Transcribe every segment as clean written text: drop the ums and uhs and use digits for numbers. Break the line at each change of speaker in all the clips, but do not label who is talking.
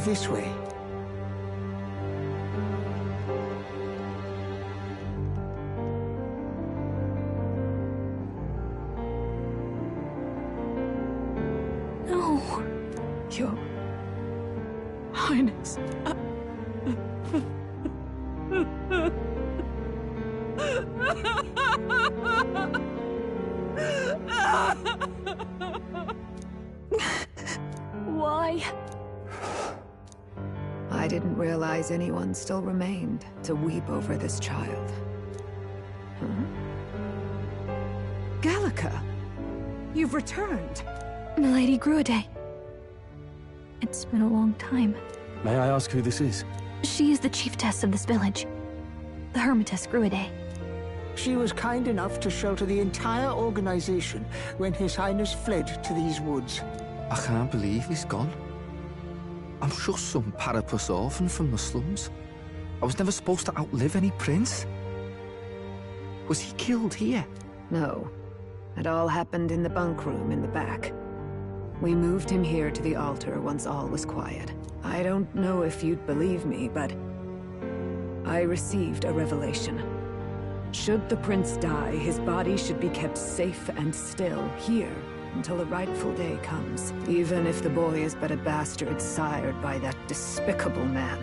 this way.
No. Your Highness. Why?
I didn't realize anyone still remained to weep over this child. Huh? Gallica! You've returned!
Milady Gruaday. It's been a long time.
May I ask who this is?
She is the chiefess of this village. The Hermitess Gruaday.
She was kind enough to shelter the entire organization when His Highness fled to these woods.
I can't believe he's gone. I'm just some parapus orphan from the slums. I was never supposed to outlive any prince. Was he killed here?
No. It all happened in the bunk room in the back. We moved him here to the altar once all was quiet. I don't know if you'd believe me, but I received a revelation. Should the prince die, his body should be kept safe and still here until the rightful day comes, even if the boy is but a bastard sired by that despicable man.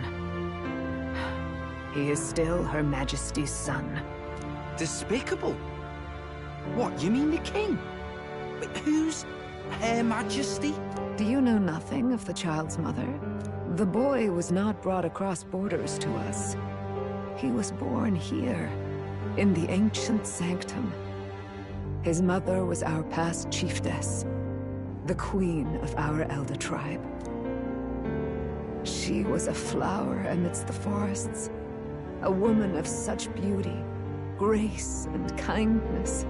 He is still Her Majesty's son.
Despicable? What, you mean the king? Wait, who's Her Majesty?
Do you know nothing of the child's mother? The boy was not brought across borders to us. He was born here, in the ancient sanctum. His mother was our past chiefess, the queen of our elder tribe. She was a flower amidst the forests, a woman of such beauty, grace, and kindness.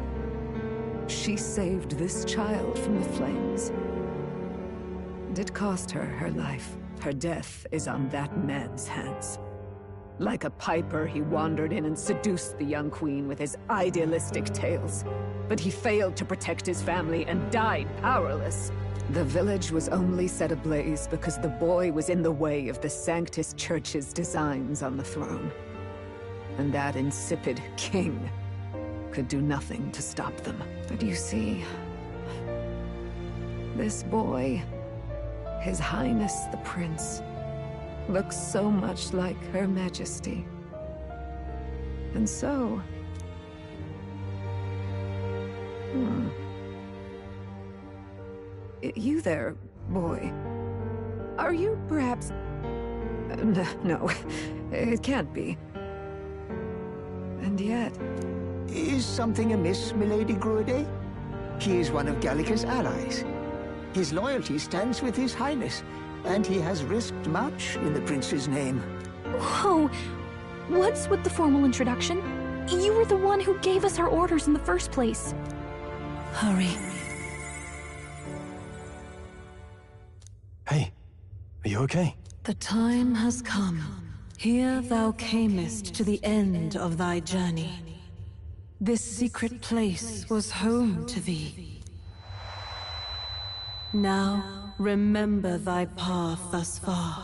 She saved this child from the flames. And it cost her her life. Her death is on that man's hands. Like a piper, he wandered in and seduced the young queen with his idealistic tales. But he failed to protect his family and died powerless. The village was only set ablaze because the boy was in the way of the Sanctus Church's designs on the throne. And that insipid king could do nothing to stop them. But you see, this boy, His Highness the Prince, looks so much like Her Majesty. And so... You there, boy. Are you perhaps... No, it can't be. And yet...
Is something amiss, Milady Gruaday? He is one of Gallica's allies. His loyalty stands with His Highness, and he has risked much in the prince's name.
Whoa! What's with the formal introduction? You were the one who gave us our orders in the first place.
Hurry.
Hey, are you okay?
The time has come. Here thou camest to the end of thy journey. This secret place was home to thee. Now, remember thy path thus far.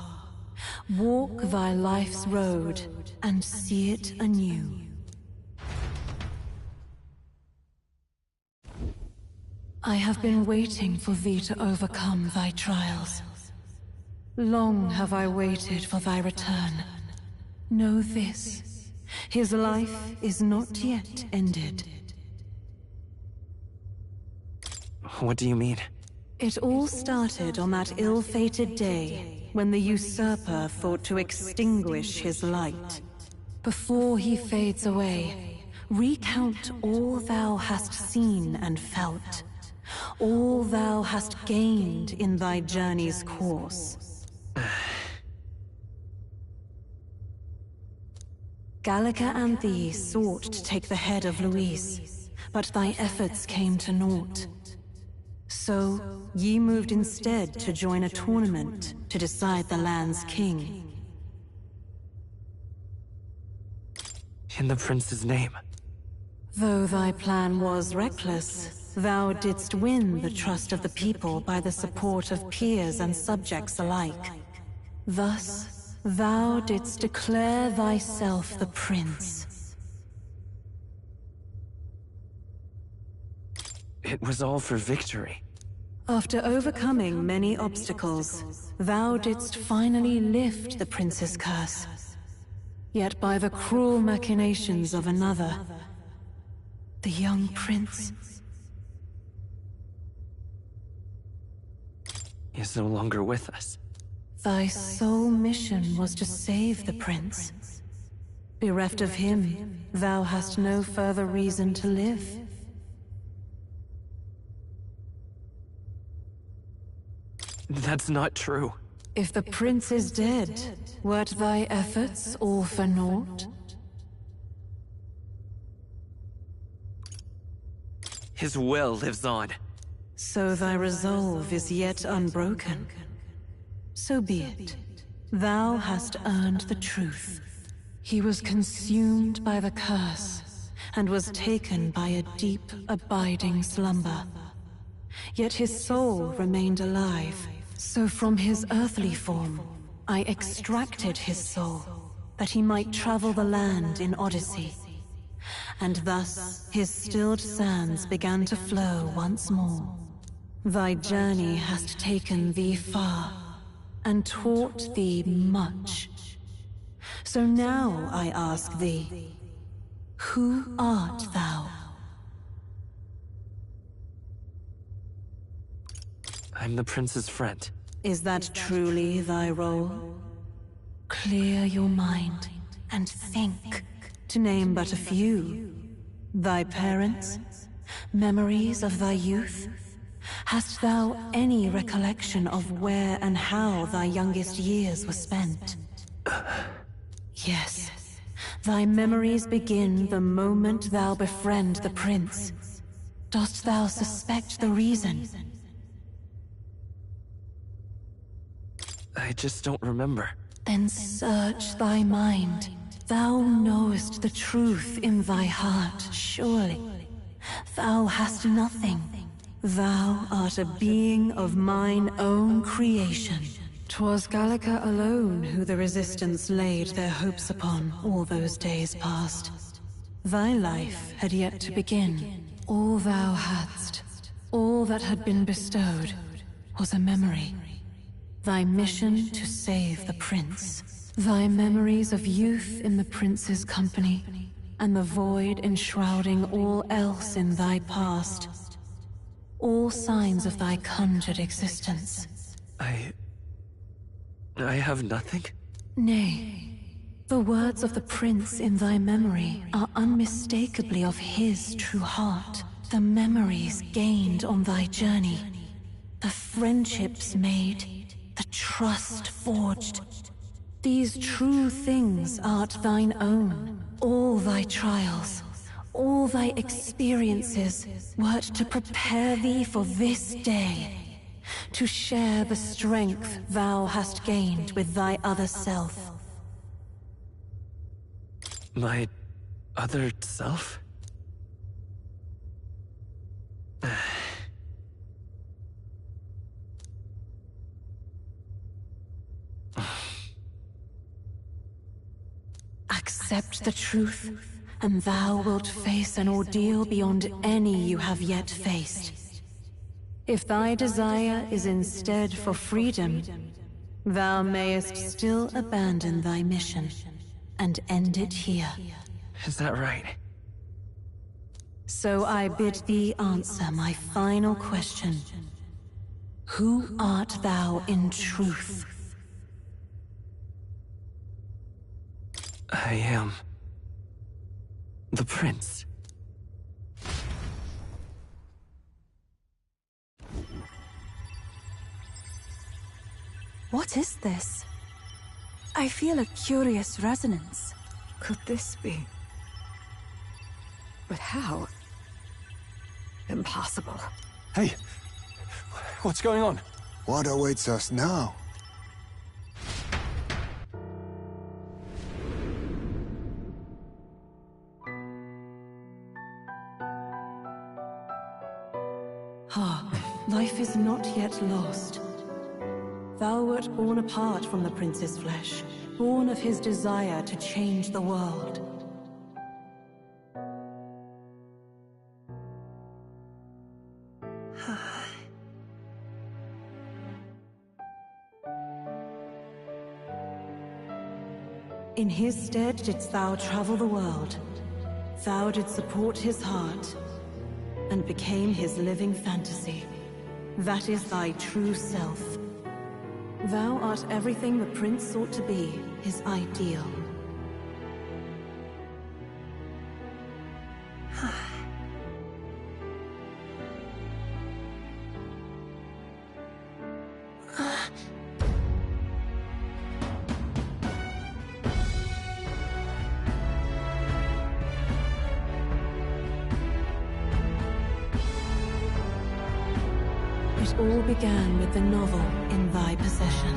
Walk thy life's road and see it anew. I have been waiting for thee to overcome thy trials. Long have I waited for thy return. Know this, his life is not yet ended.
What do you mean?
It all started on that ill-fated day when the usurper thought to extinguish his light. Before he fades away, recount all thou hast seen and felt, all thou hast gained in thy journey's course. Gallica and thee sought to take the head of Luis, but thy efforts came to naught. So, ye moved instead to join a tournament to decide the land's king.
In the prince's name.
Though thy plan was reckless, thou didst win the trust of the people by the support of peers and subjects alike. Thus, thou didst declare thyself the prince.
It was all for victory.
After overcoming many obstacles, thou didst finally lift the prince's curse. Yet by the cruel machinations of another, the young prince
is no longer with us.
Thy sole mission was to save the prince. Bereft of him, thou hast no further reason to live.
That's not true.
If the prince is dead, wert thy efforts all for naught?
His will lives on.
So thy resolve is yet unbroken. So be it. Thou hast earned the truth. He was consumed by the curse, and was taken by a deep, abiding slumber. Yet his soul remained alive. So from his earthly form, I extracted his soul, that he might travel the land in Odyssey. And thus his stilled sands began to flow once more. Thy journey hast taken thee far, and taught thee much. So now I ask thee, who art thou?
I'm the prince's friend.
Is that truly thy role? Clear your mind and think, to name but a few. Thy parents? Memories of thy youth? Hast thou any recollection of where and how thy youngest years were spent? Yes. Thy memories begin the moment thou befriend the prince. Dost thou suspect the reason?
I just don't remember.
Then search thy mind. Thou knowest the truth in thy heart, surely. Thou hast nothing. Thou art a being of mine own creation. 'Twas Gallica alone who the Resistance laid their hopes upon all those days past. Thy life had yet to begin. All thou hadst, all that had been bestowed, was a memory. Thy mission to save the prince. Thy memories of youth in the prince's company, and the void enshrouding all else in thy past. All signs of thy conjured existence.
I have nothing?
Nay, the words of the prince in thy memory are unmistakably of his true heart. The memories gained on thy journey, the friendships made, the trust forged. These true things art thine own. All thy trials, all thy experiences wert to prepare thee for this day, to share the strength thou hast gained with thy other self.
My other self?
Accept the truth, and thou wilt face an ordeal beyond any you have yet faced. If thy desire is instead for freedom, thou mayest still abandon thy mission and end it here.
Is that right?
So I bid thee answer my final question. Who art thou in truth?
I am the prince.
What is this? I feel a curious resonance.
Could this be? But how? Impossible.
Hey, what's going on?
What awaits us now?
Hark, life is not yet lost. thou wert born apart from the prince's flesh, born of his desire to change the world. In his stead didst thou travel the world. Thou didst support his heart, and became his living fantasy. That is thy true self. Thou art everything the prince sought to be, his ideal. It all began with the novel in thy possession.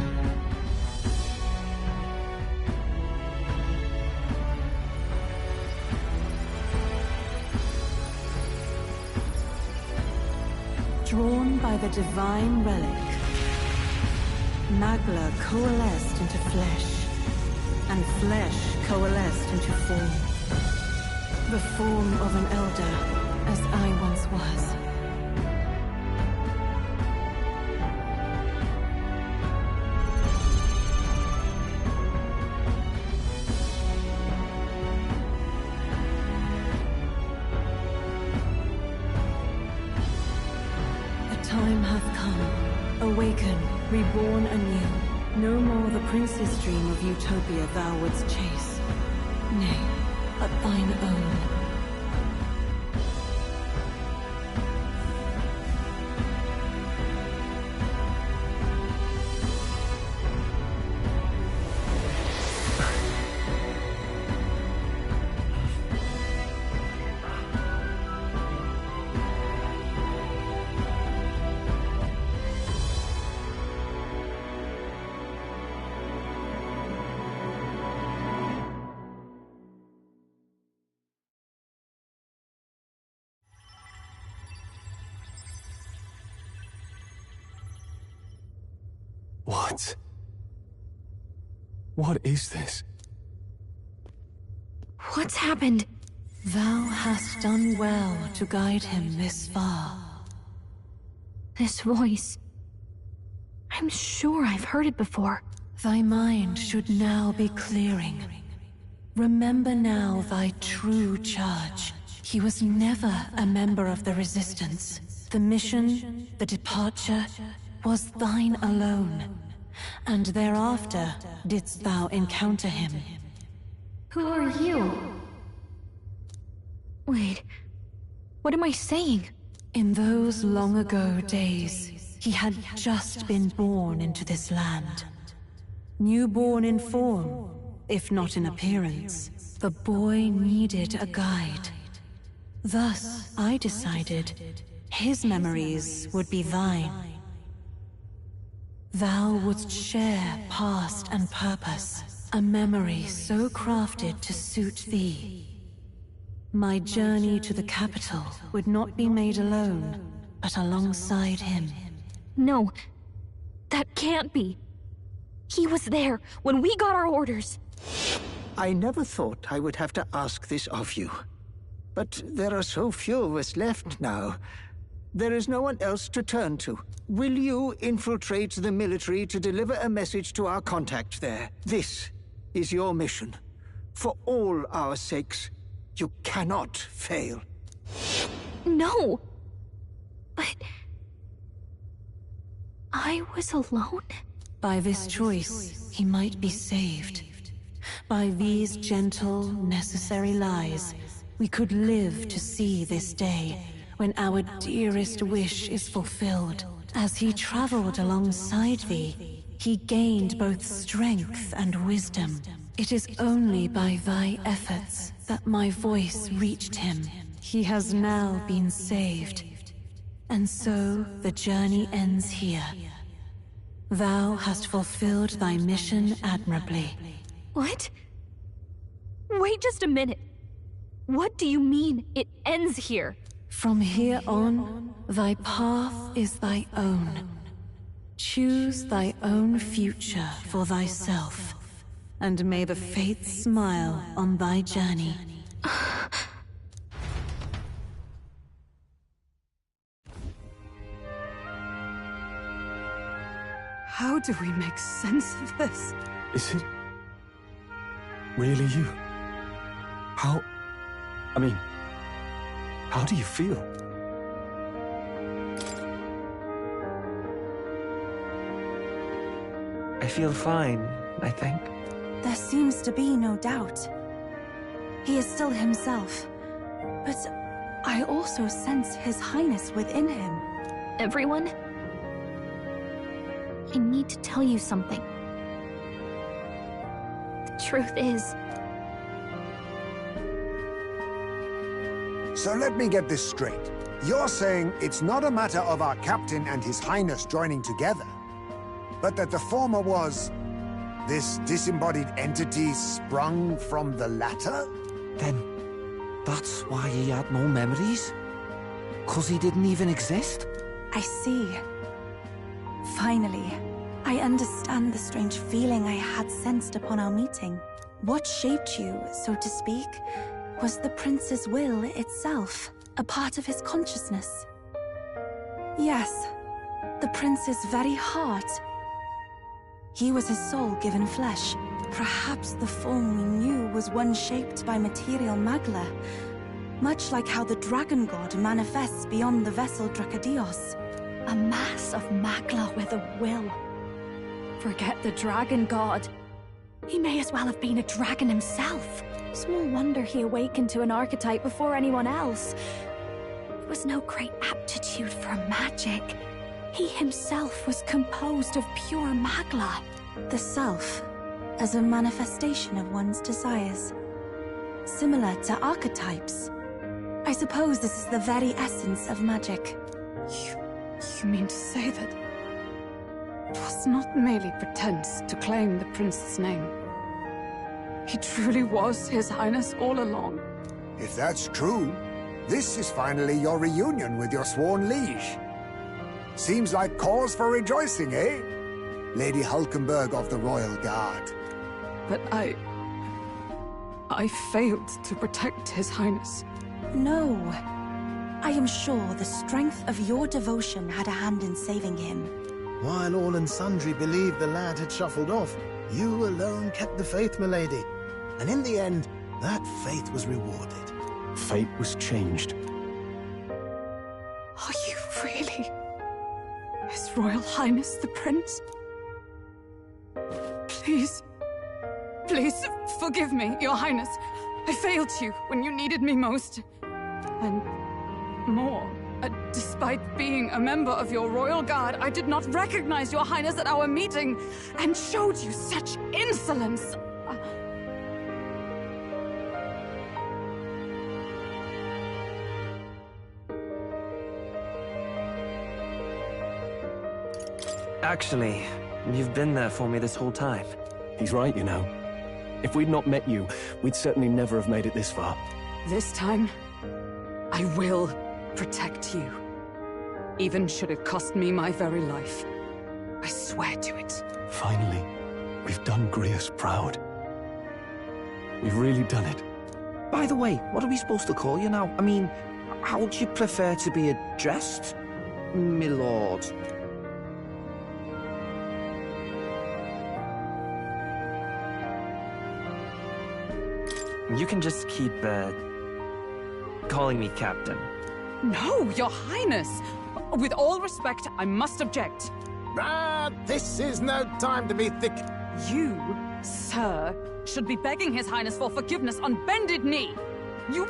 Drawn by the divine relic, Magla coalesced into flesh, and flesh coalesced into form. The form of an elder, as I once was. Time hath come. Awaken, reborn anew. No more the prince's dream of utopia thou wouldst chase. Nay, but thine own.
What? What is this?
What's happened?
Thou hast done well to guide him this far.
This voice. I'm sure I've heard it before.
Thy mind should now be clearing. Remember now thy true charge. He was never a member of the Resistance. The mission, the departure, was thine alone. And thereafter didst thou encounter him.
Who are you? Wait, what am I saying?
In those long ago days, he had just been born into this land. Newborn in form, if not in appearance, the boy needed a guide. Thus, I decided his memories would be thine. Thou wouldst share past and purpose, a memory so crafted to suit thee. My journey to the capital would not be made alone, but alongside him.
No, that can't be. He was there when we got our orders.
I never thought I would have to ask this of you. But there are so few of us left now. There is no one else to turn to. Will you infiltrate the military to deliver a message to our contact there? This is your mission. For all our sakes, you cannot fail.
No! But... I was alone?
By this choice, he might be saved. By these gentle, necessary lies, we could live to see this day, when our dearest wish is fulfilled. As he traveled alongside thee, he gained both strength and wisdom. It is only by thy efforts that my voice reached him. He has now been saved. And so the journey ends here. Thou hast fulfilled thy mission admirably.
What? Wait just a minute. What do you mean, it ends here?
From here on, thy path is thy own. Choose thy own future for thyself, and may the fates smile on thy journey.
How do we make sense of this?
Is it really you? How do you feel?
I feel fine, I think.
There seems to be no doubt. He is still himself, but I also sense His Highness within him.
Everyone? I need to tell you something. The truth is...
So let me get this straight. You're saying it's not a matter of our captain and His Highness joining together, but that the former was this disembodied entity sprung from the latter?
Then, that's why he had no memories? 'Cause he didn't even exist?
I see. Finally, I understand the strange feeling I had sensed upon our meeting. What shaped you, so to speak, was the prince's will itself, a part of his consciousness. Yes, the prince's very heart. He was his soul given flesh. Perhaps the form we knew was one shaped by material magla, much like how the dragon god manifests beyond the vessel Dracadios.
A mass of magla with a will. Forget the dragon god. He may as well have been a dragon himself. Small wonder he awakened to an archetype before anyone else. It was no great aptitude for magic. He himself was composed of pure magla.
The self, as a manifestation of one's desires. Similar to archetypes. I suppose this is the very essence of magic.
You mean to say that it was not merely pretense to claim the prince's name? He truly was His Highness all along.
If that's true, this is finally your reunion with your sworn liege. Seems like cause for rejoicing, eh? Lady Hulkenberg of the Royal Guard.
But I failed to protect His Highness.
No. I am sure the strength of your devotion had a hand in saving him.
While all and sundry believed the lad had shuffled off, you alone kept the faith, milady. And in the end, that faith was rewarded.
Fate was changed.
Are you really His Royal Highness the Prince? Please, forgive me, Your Highness. I failed you when you needed me most. And more, despite being a member of your Royal Guard, I did not recognize Your Highness at our meeting and showed you such insolence.
Actually, you've been there for me this whole time.
He's right, you know. If we'd not met you, we'd certainly never have made it this far.
This time, I will protect you. Even should it cost me my very life. I swear to it.
Finally, we've done Grius proud. We've really done it.
By the way, what are we supposed to call you now? I mean, how would you prefer to be addressed, my lord?
You can just keep, calling me Captain.
No, Your Highness! With all respect, I must object.
This is no time to be thick.
You, sir, should be begging His Highness for forgiveness on bended knee. You...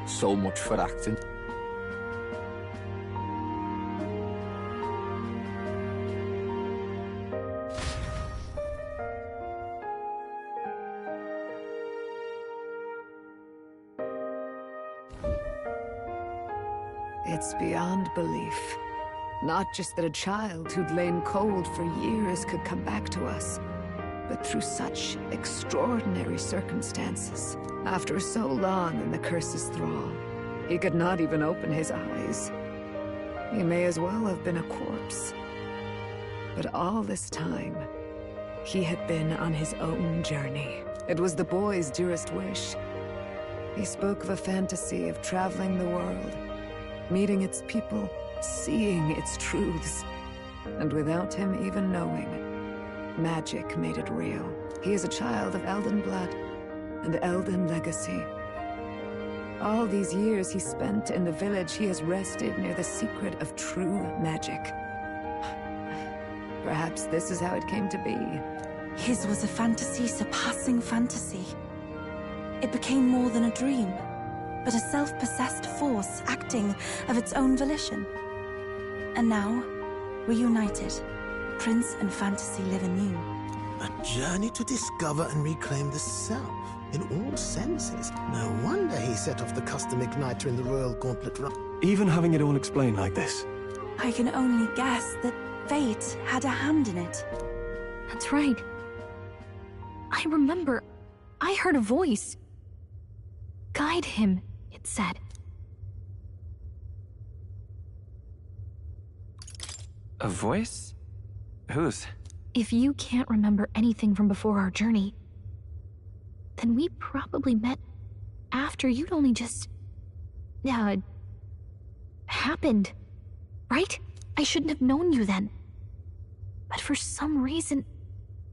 So much for acting.
It's beyond belief. Not just that a child who'd lain cold for years could come back to us, but through such extraordinary circumstances. After so long in the curse's thrall, he could not even open his eyes. He may as well have been a corpse. But all this time, he had been on his own journey. It was the boy's dearest wish. He spoke of a fantasy of traveling the world, meeting its people, seeing its truths. And without him even knowing, magic made it real. He is a child of Elden blood and Elden legacy. All these years he spent in the village, he has rested near the secret of true magic. Perhaps this is how it came to be.
His was a fantasy surpassing fantasy. It became more than a dream, but a self-possessed force acting of its own volition. And now, reunited, Prince and fantasy live anew.
A journey to discover and reclaim the self, in all senses. No wonder he set off the custom igniter in the Royal Gauntlet Run.
Even having it all explained like this.
I can only guess that fate had a hand in it.
That's right. I remember, I heard a voice. Guide him, it said.
A voice? Whose?
If you can't remember anything from before our journey, then we probably met after you'd only just... happened. Right? I shouldn't have known you then. But for some reason,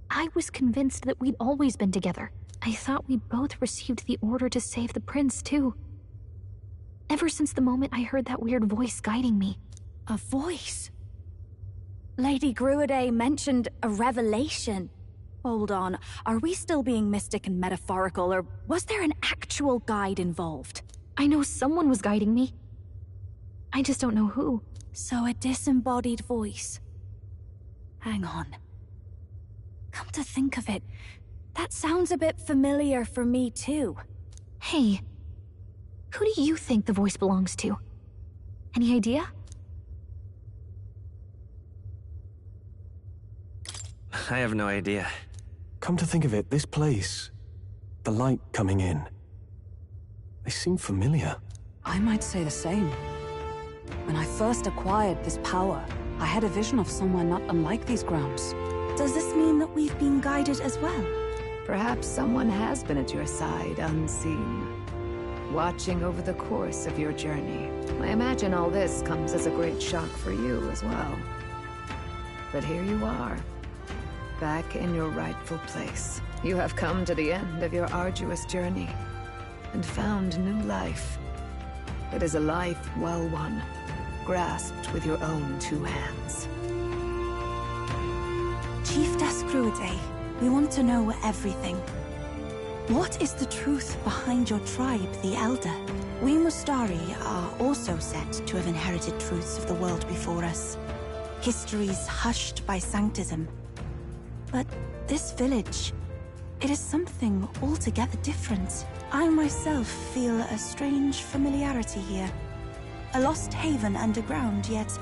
I was convinced that we'd always been together. I thought we both received the order to save the prince, too. Ever since the moment I heard that weird voice guiding me.
A voice? Lady Gruaday mentioned a revelation. Hold on, are we still being mystic and metaphorical, or was there an actual guide involved?
I know someone was guiding me. I just don't know who.
So a disembodied voice. Hang on. Come to think of it, that sounds a bit familiar for me too.
Hey, who do you think the voice belongs to? Any idea?
I have no idea.
Come to think of it, this place, the light coming in, they seem familiar.
I might say the same. When I first acquired this power, I had a vision of somewhere not unlike these grounds.
Does this mean that we've been guided as well?
Perhaps someone has been at your side unseen, watching over the course of your journey. I imagine all this comes as a great shock for you as well. But here you are, back in your rightful place. You have come to the end of your arduous journey and found new life. It is a life well won, grasped with your own two hands.
Chiefess Gruaday, we want to know everything. What is the truth behind your tribe, the Elder? We Mustari are also said to have inherited truths of the world before us. Histories hushed by sanctism. But this village, it is something altogether different. I myself feel a strange familiarity here. A lost haven underground, yet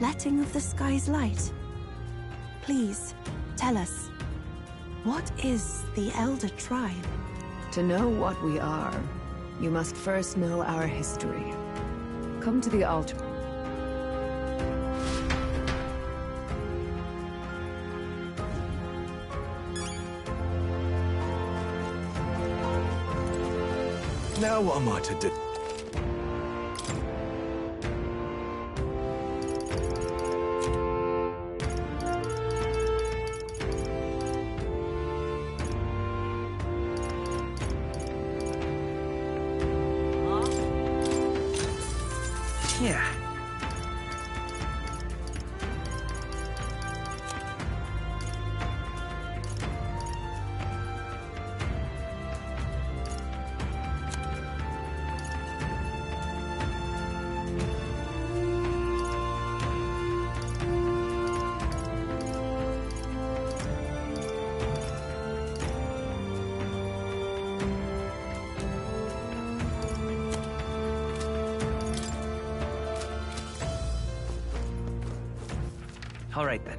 letting of the sky's light. Please, tell us, what is the Elder Tribe?
To know what we are, you must first know our history. Come to the altar.
Now what am I to do?
Yeah. All right, then.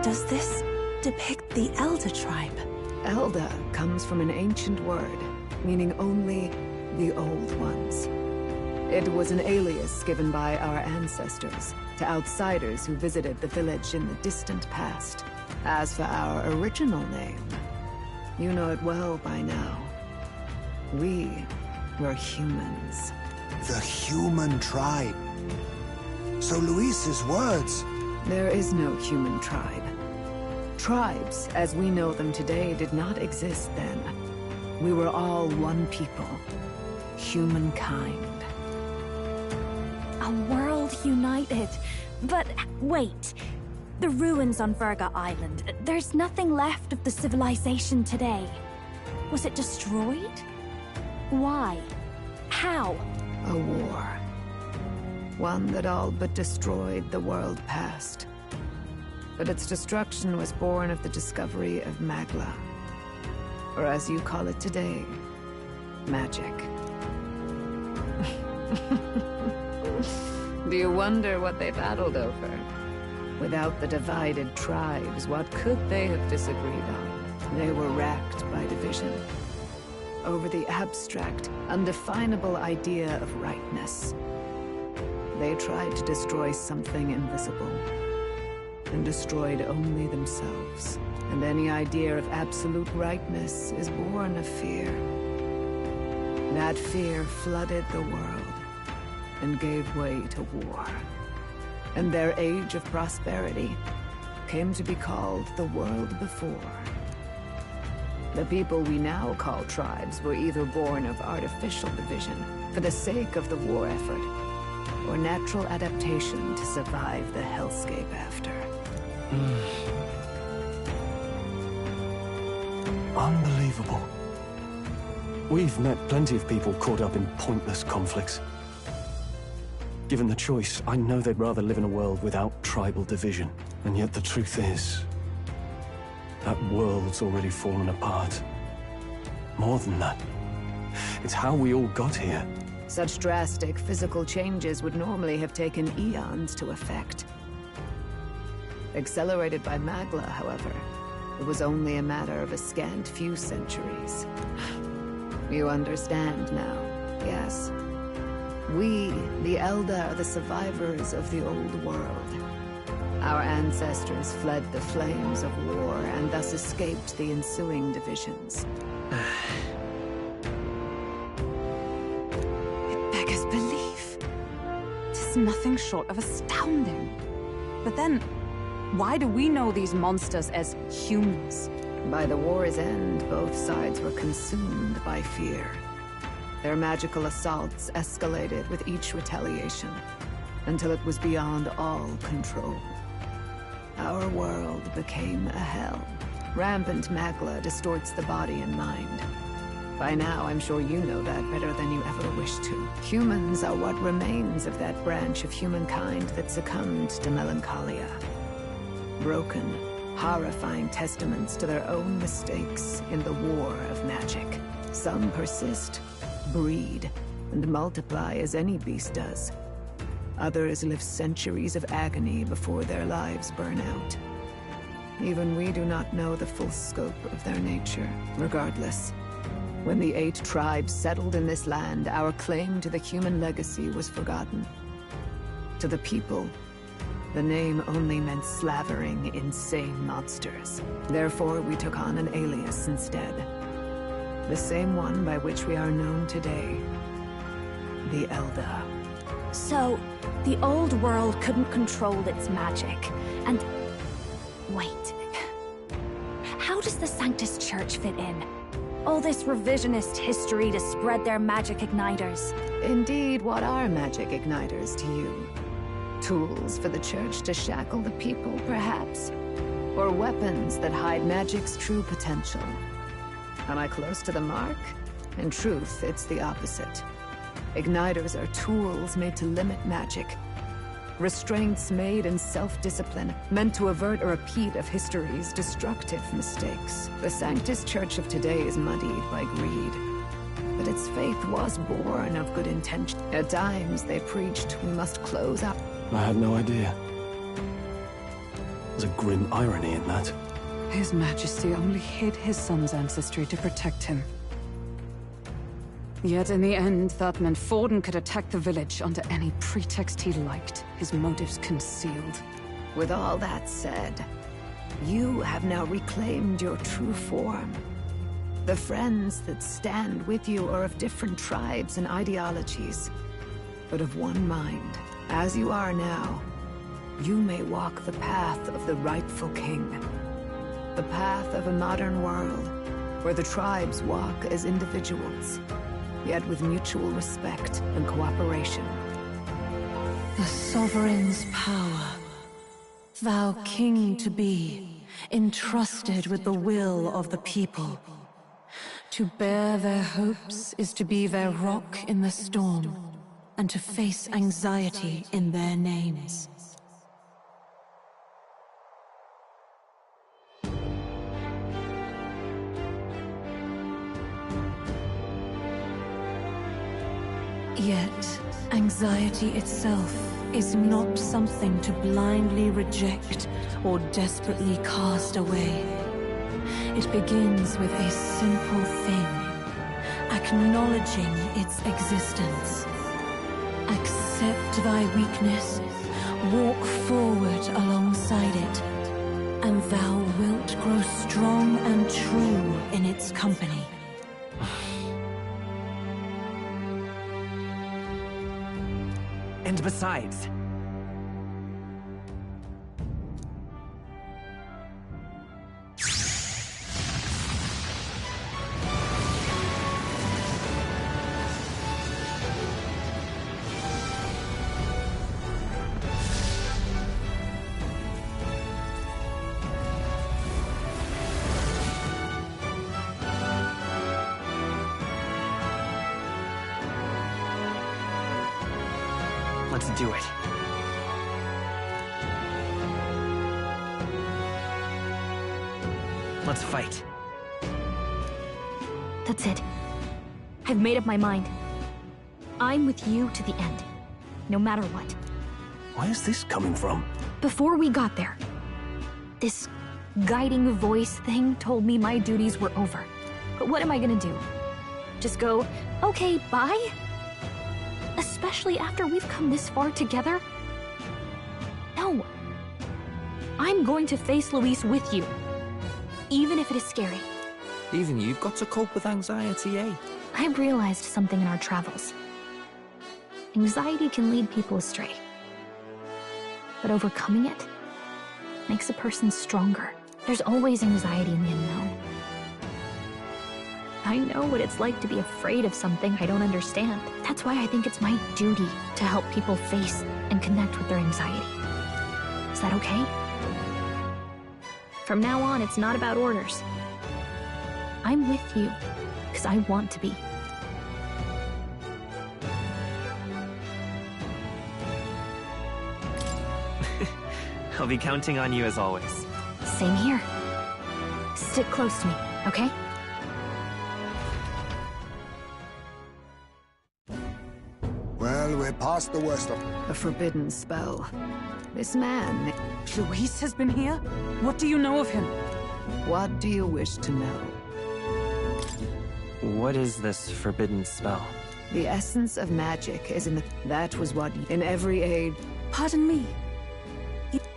Does this depict the Elder tribe?
Elder comes from an ancient word, meaning only the Old Ones. It was an alias given by our ancestors to outsiders who visited the village in the distant past. As for our original name, you know it well by now. We were humans.
The human tribe. So Luis's words...
There is no human tribe. Tribes, as we know them today, did not exist then. We were all one people. Humankind.
A world united. But wait. The ruins on Virga Island. There's nothing left of the civilization today. Was it destroyed? Why? How?
A war. One that all but destroyed the world past. But its destruction was born of the discovery of Magla. Or as you call it today, magic. Do you wonder what they battled over? Without the divided tribes, what could they have disagreed on? They were racked by division. Over the abstract, undefinable idea of rightness. They tried to destroy something invisible, and destroyed only themselves. And any idea of absolute rightness is born of fear. That fear flooded the world, and gave way to war. And their age of prosperity came to be called the world before. The people we now call tribes were either born of artificial division for the sake of the war effort, or natural adaptation to survive the hellscape after.
Unbelievable. We've met plenty of people caught up in pointless conflicts. Given the choice, I know they'd rather live in a world without tribal division. And yet the truth is, that world's already fallen apart. More than that, it's how we all got here.
Such drastic physical changes would normally have taken eons to effect. Accelerated by Magla, however, it was only a matter of a scant few centuries. You understand now, yes? We, the Elder, are the survivors of the old world. Our ancestors fled the flames of war and thus escaped the ensuing divisions.
It beggars belief. Tis nothing short of astounding. But then, why do we know these monsters as humans?
By the war's end, both sides were consumed by fear. Their magical assaults escalated with each retaliation, until it was beyond all control. Our world became a hell. Rampant Magla distorts the body and mind. By now, I'm sure you know that better than you ever wished to. Humans are what remains of that branch of humankind that succumbed to melancholia. Broken, horrifying testaments to their own mistakes in the war of magic. Some persist, breed, and multiply as any beast does. Others live centuries of agony before their lives burn out. Even we do not know the full scope of their nature. Regardless, when the 8 tribes settled in this land, our claim to the human legacy was forgotten. To the people, the name only meant slavering, insane monsters. Therefore, we took on an alias instead. The same one by which we are known today. The Elder.
So, the old world couldn't control its magic, and... Wait. How does the Sanctus Church fit in? All this revisionist history to spread their magic igniters.
Indeed, what are magic igniters to you? Tools for the Church to shackle the people, perhaps? Or weapons that hide magic's true potential? Am I close to the mark? In truth, it's the opposite. Igniters are tools made to limit magic. Restraints made in self-discipline, meant to avert a repeat of history's destructive mistakes. The Sanctus Church of today is muddied by greed. But its faith was born of good intention. At times, they preached we must close up.
I had no idea. There's a grim irony in that.
His Majesty only hid his son's ancestry to protect him. Yet in the end, that meant Forden could attack the village under any pretext he liked, his motives concealed.
With all that said, you have now reclaimed your true form. The friends that stand with you are of different tribes and ideologies, but of one mind. As you are now, you may walk the path of the rightful king. The path of a modern world, where the tribes walk as individuals, yet with mutual respect and cooperation.
The sovereign's power. Thou king to be, entrusted with the will of the people. To bear their hopes is to be their rock in the storm, and to face anxiety in their names. Yet, anxiety itself is not something to blindly reject or desperately cast away. It begins with a simple thing, acknowledging its existence. Accept thy weakness, walk forward alongside it, and thou wilt grow strong and true in its company.
And besides... Let's do it. Let's fight.
That's it. I've made up my mind. I'm with you to the end, no matter what.
Where is this coming from?
Before we got there, this guiding voice thing told me my duties were over. But what am I gonna do? Just go, okay, bye? Especially after we've come this far together? No. I'm going to face Luis with you. Even if it is scary.
Even you've got to cope with anxiety, eh?
I've realized something in our travels. Anxiety can lead people astray. But overcoming it makes a person stronger. There's always anxiety in the unknown. I know what it's like to be afraid of something I don't understand. That's why I think it's my duty to help people face and connect with their anxiety. Is that okay? From now on, it's not about orders. I'm with you, because I want to be.
I'll be counting on you as always.
Same here. Stick close to me, okay?
Well, we're past the worst of...
A forbidden spell. This man...
Luis has been here? What do you know of him?
What do you wish to know?
What is this forbidden spell?
The essence of magic is in the... That was what... In every age...
Pardon me?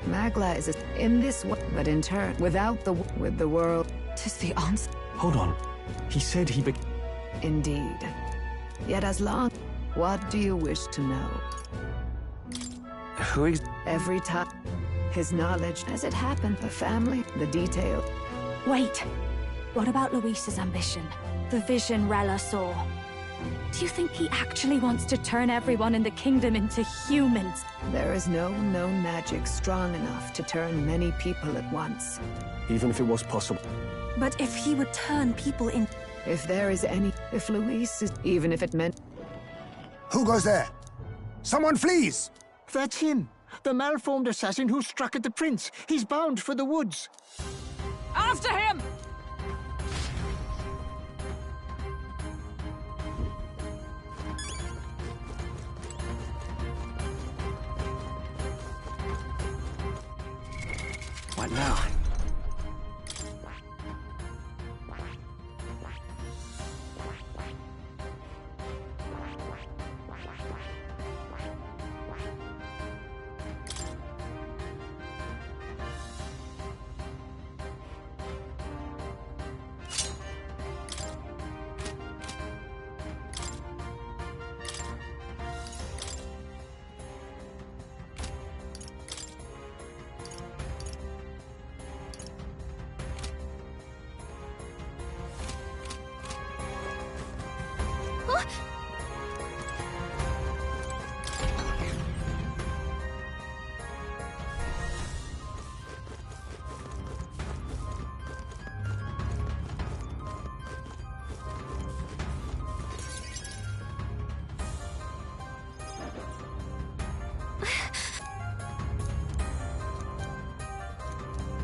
Magla is in this way, but in turn, without the... With the world...
'Tis the answer.
Hold on. He said he be...
Indeed. Yet as long... What do you wish to know?
Who
Every time... His knowledge, as it happened, the family, the detail.
Wait. What about Luis's ambition? The vision Rella saw. Do you think he actually wants to turn everyone in the kingdom into humans?
There is no known magic strong enough to turn many people at once.
Even if it was possible.
But if he would turn people in...
If there is any... If Luis is... Even if it meant...
Who goes there? Someone flees!
That's him. The malformed assassin who struck at the prince. He's bound for the woods.
After him!
now.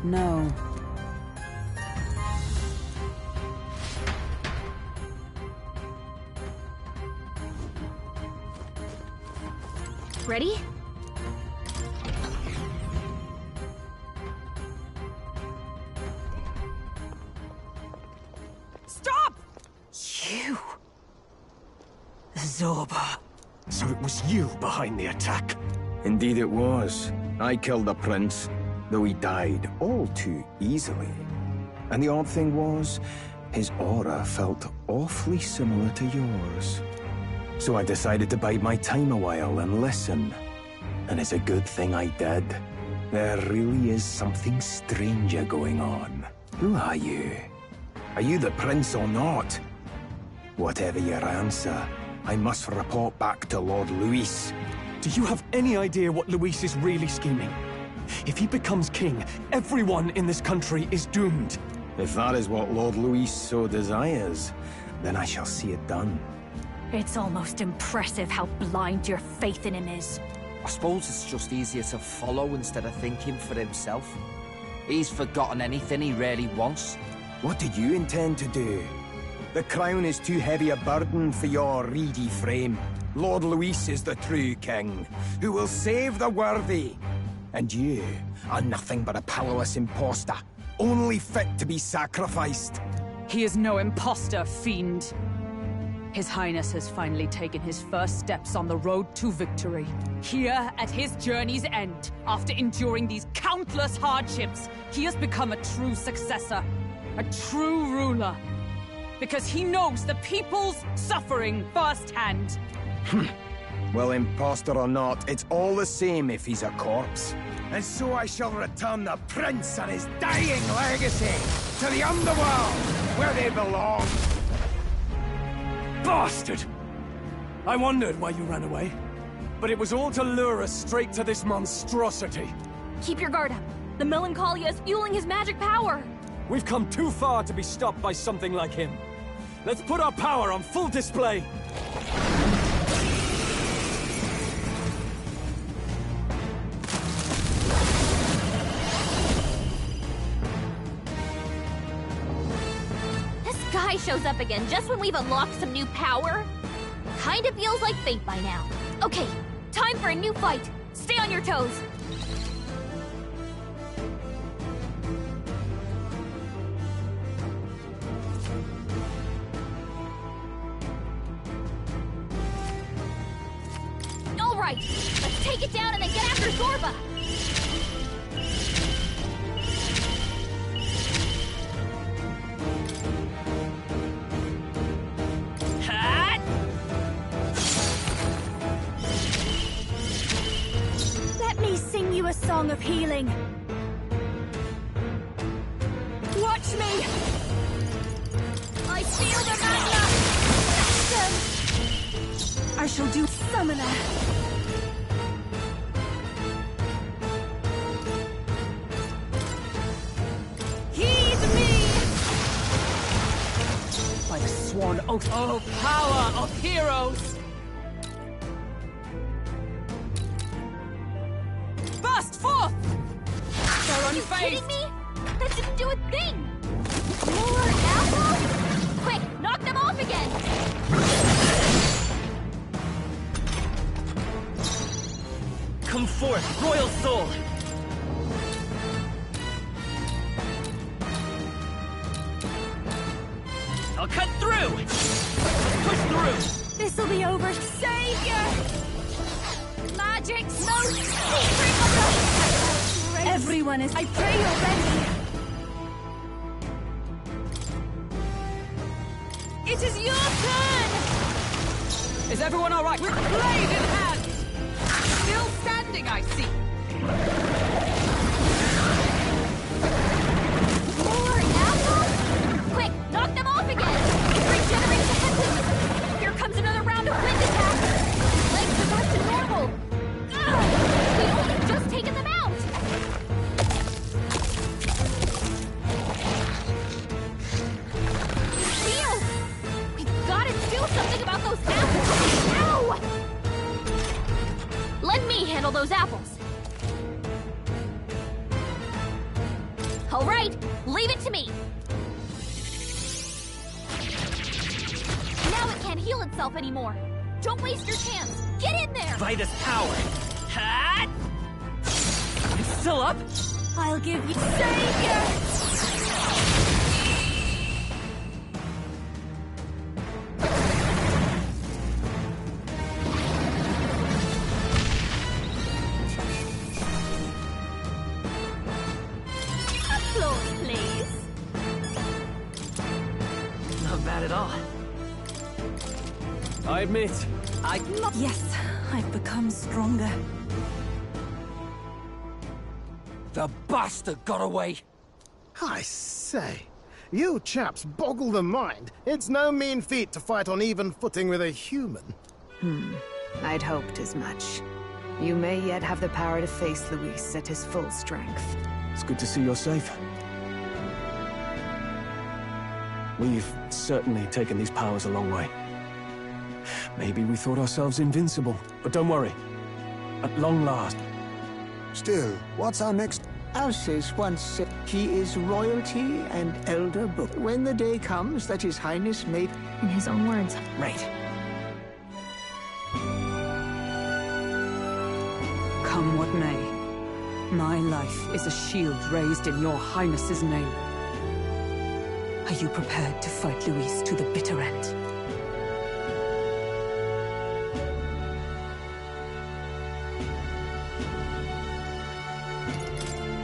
No.
Ready?
Stop! You! Zorba.
So it was you behind the attack?
Indeed it was. I killed the prince, though he died all too easily. And the odd thing was, his aura felt awfully similar to yours. So I decided to bide my time a while and listen. And it's a good thing I did. There really is something stranger going on. Who are you? Are you the prince or not? Whatever your answer, I must report back to Lord Luis.
Do you have any idea what Luis is really scheming? If he becomes king, everyone in this country is doomed.
If that is what Lord Luis so desires, then I shall see it done.
It's almost impressive how blind your faith in him is.
I suppose it's just easier to follow instead of thinking for himself. He's forgotten anything he really wants.
What did you intend to do? The crown is too heavy a burden for your reedy frame. Lord Luis is the true king, who will save the worthy. And you are nothing but a powerless imposter, only fit to be sacrificed.
He is no imposter, fiend. His Highness has finally taken his first steps on the road to victory. Here, at his journey's end, after enduring these countless hardships, he has become a true successor, a true ruler. Because he knows the people's suffering firsthand.
Well, imposter or not, it's all the same if he's a corpse. And so I shall return the prince and his dying legacy to the underworld, where they belong.
Bastard! I wondered why you ran away, but it was all to lure us straight to this monstrosity.
Keep your guard up. The Melancholia is fueling his magic power.
We've come too far to be stopped by something like him. Let's put our power on full display.
Guy shows up again just when we've unlocked some new power. Kinda feels like fate by now. Okay, time for a new fight. Stay on your toes. All right, let's take it down and then get after Zorba. Sing you a song of healing. Watch me! I feel the magna! I shall do summoner. Heed me!
By the sworn oath, oh power of heroes!
Are you kidding me? That didn't do a thing! More apple? Quick, knock them off again!
Come forth, royal soul!
I'll cut through! Push through!
This'll be over. Savior! Magic's most secret grace.
Everyone is...
I pray you're ready. It is your turn!
Is everyone all right? With blade in hand! Still standing, I see.
More apples? Quick, knock them off again! Regenerate the headwind! Here comes another round of wind attacks! Legs are back to normal! Ugh! We only just taken them out! Leo! We've gotta do something about those apples! Ow! Let me handle those apples. All right, leave it to me. Now it can't heal itself anymore. Don't waste your chance. Get in there.
By this power. Ha! It's still up?
I'll give you Savior. Applause, please.
Not bad at all.
I admit,
Yes, I've become stronger.
The bastard got away!
I say, you chaps boggle the mind. It's no mean feat to fight on even footing with a human.
I'd hoped as much. You may yet have the power to face Luis at his full strength.
it's good to see you're safe. We've certainly taken these powers a long way. Maybe we thought ourselves invincible, but don't worry. At long last.
Still, what's our next...
Alces once said he is royalty and elder book. When the day comes that His Highness made...
In his own words.
Right.
Come what may, my life is a shield raised in your Highness's name. Are you prepared to fight Luis to the bitter end?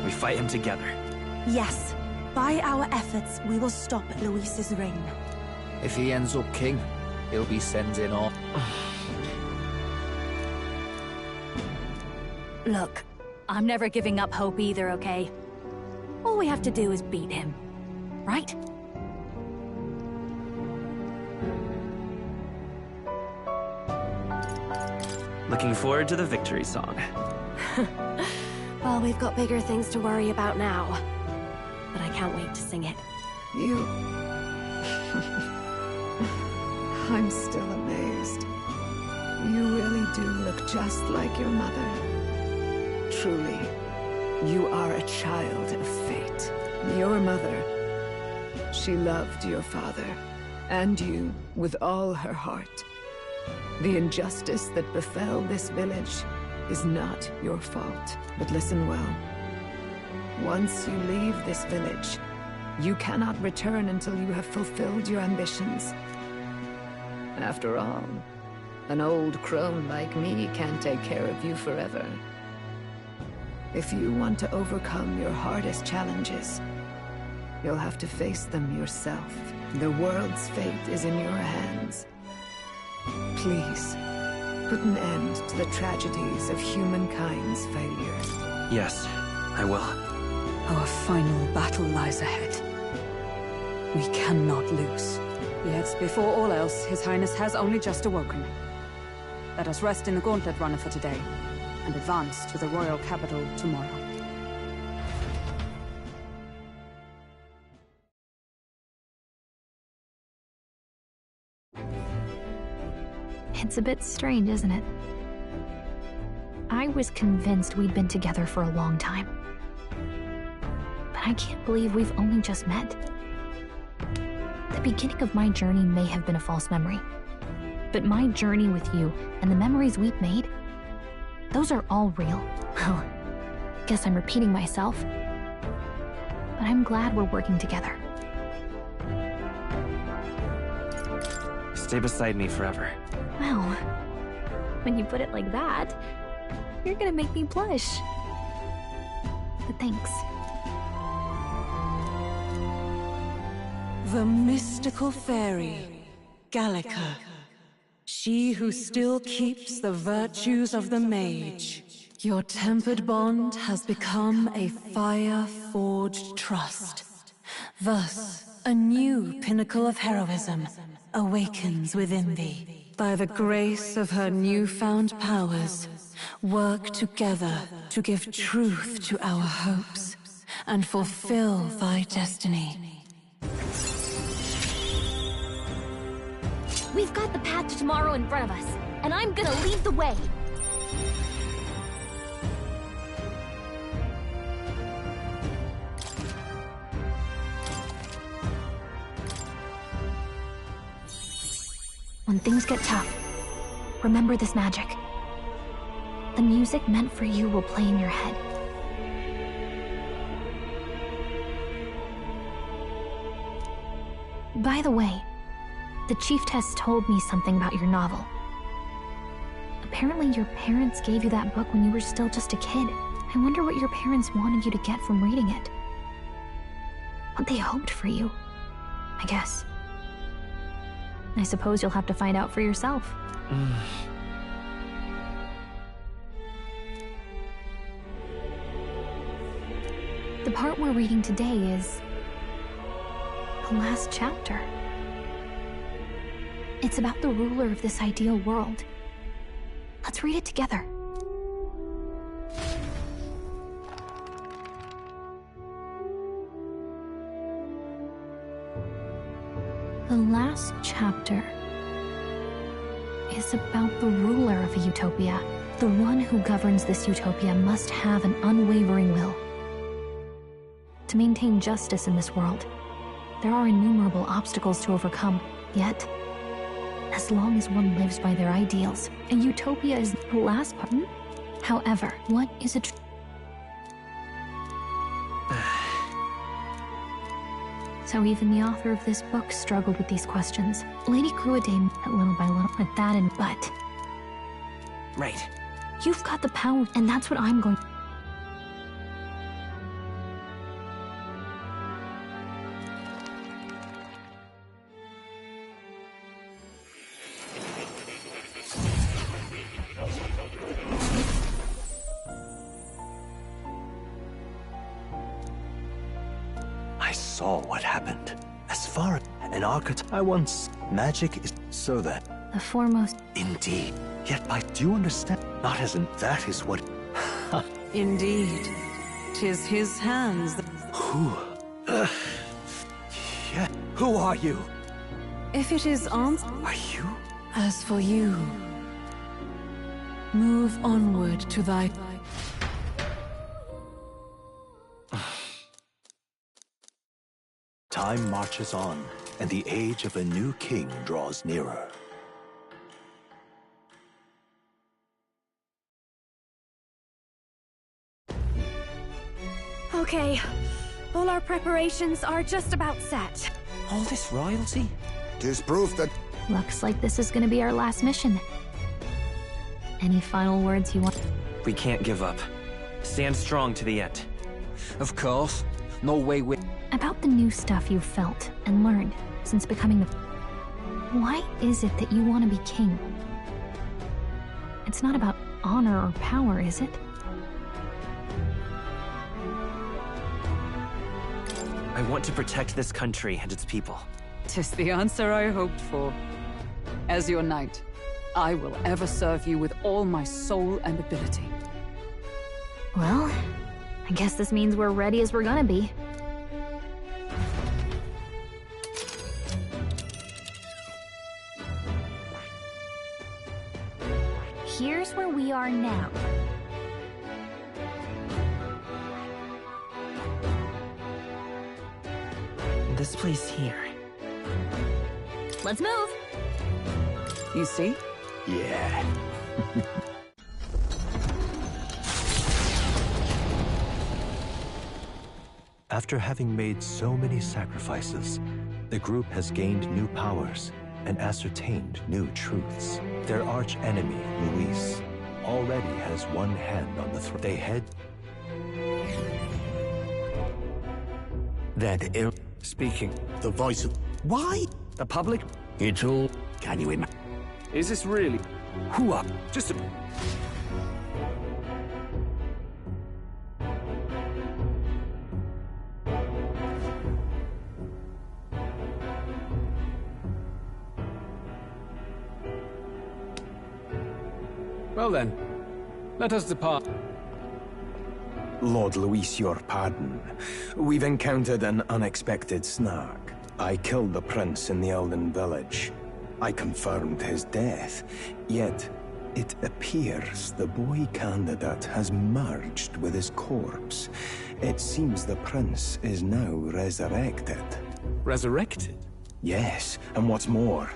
We fight him together.
Yes. By our efforts, we will stop Luis's reign.
If he ends up king, he'll be sending off.
Look, I'm never giving up hope either, okay? All we have to do is beat him, right?
Looking forward to the victory song.
Well, we've got bigger things to worry about now. But I can't wait to sing it.
You... I'm still amazed. You really do look just like your mother. Truly, you are a child of fate. Your mother, she loved your father, and you with all her heart. The injustice that befell this village is not your fault. But listen well. Once you leave this village, you cannot return until you have fulfilled your ambitions. After all, an old crone like me can't take care of you forever. If you want to overcome your hardest challenges, you'll have to face them yourself. The world's fate is in your hands. Please, put an end to the tragedies of humankind's failure.
Yes, I will.
Our final battle lies ahead. We cannot lose. Yet, before all else, His Highness has only just awoken. Let us rest in the Gauntlet Runner for today, and advance to the royal capital tomorrow.
It's a bit strange, isn't it? I was convinced we'd been together for a long time. But I can't believe we've only just met. The beginning of my journey may have been a false memory. But my journey with you and the memories we've made, those are all real. Well, guess I'm repeating myself. But I'm glad we're working together.
stay beside me forever.
Well, when you put it like that, you're gonna make me blush. But thanks.
The mystical fairy, Gallica. She who still keeps the virtues of the mage. Your tempered bond has become a fire-forged trust. Thus, a new pinnacle of heroism awakens within thee. By the grace of her newfound powers, work together to give truth to our hopes and fulfill thy destiny.
We've got the path to tomorrow in front of us, and I'm gonna lead the way. When things get tough, remember this magic. The music meant for you will play in your head. By the way, the Chiefess told me something about your novel. Apparently your parents gave you that book when you were still just a kid. I wonder what your parents wanted you to get from reading it. What they hoped for you, I guess. I suppose you'll have to find out for yourself. The part we're reading today is the last chapter. It's about the ruler of this ideal world. Let's read it together. The last chapter is about the ruler of a utopia. The one who governs this utopia must have an unwavering will. To maintain justice in this world, there are innumerable obstacles to overcome. Yet, as long as one lives by their ideals, a utopia is the last part. However, what is a So even the author of this book struggled with these questions. Lady Gruadane, little by little, with that in but.
Right.
You've got the power, and that's what I'm going.
I saw what happened. As far as an archetype I once, magic is so that.
The foremost.
Indeed. Yet do you understand? Not as in that is what.
Indeed. 'Tis his hands that.
Who? Yeah. Who are you?
If it is on.
Are you?
As for you, move onward to thy.
Time marches on, and the age of a new king draws nearer.
Okay, all our preparations are just about set.
All this royalty?
'Tis proof that...
Looks like this is gonna be our last mission. Any final words you want?
We can't give up. Stand strong to the end.
Of course. No way we...
About the new stuff you've felt and learned since becoming the... Why is it that you want to be king? It's not about honor or power, is it?
I want to protect this country and its people.
'Tis the answer I hoped for. As your knight, I will ever serve you with all my soul and ability.
Well, I guess this means we're ready as we're gonna be. Here's where we are now.
This place here.
Let's move!
You see?
Yeah.
After having made so many sacrifices, the group has gained new powers and ascertained new truths. Their arch-enemy, Luis, already has one hand on the throne. They head...
That ill...
Speaking.
The voice of... Why?
The public?
It's all... Can you imagine?
Is this really... Who up? Just a...
Well then, let us depart.
Lord Luis, your pardon. We've encountered an unexpected snag. I killed the prince in the Elden village. I confirmed his death, yet it appears the boy candidate has merged with his corpse. It seems the prince is now resurrected.
Resurrected?
Yes, and what's more,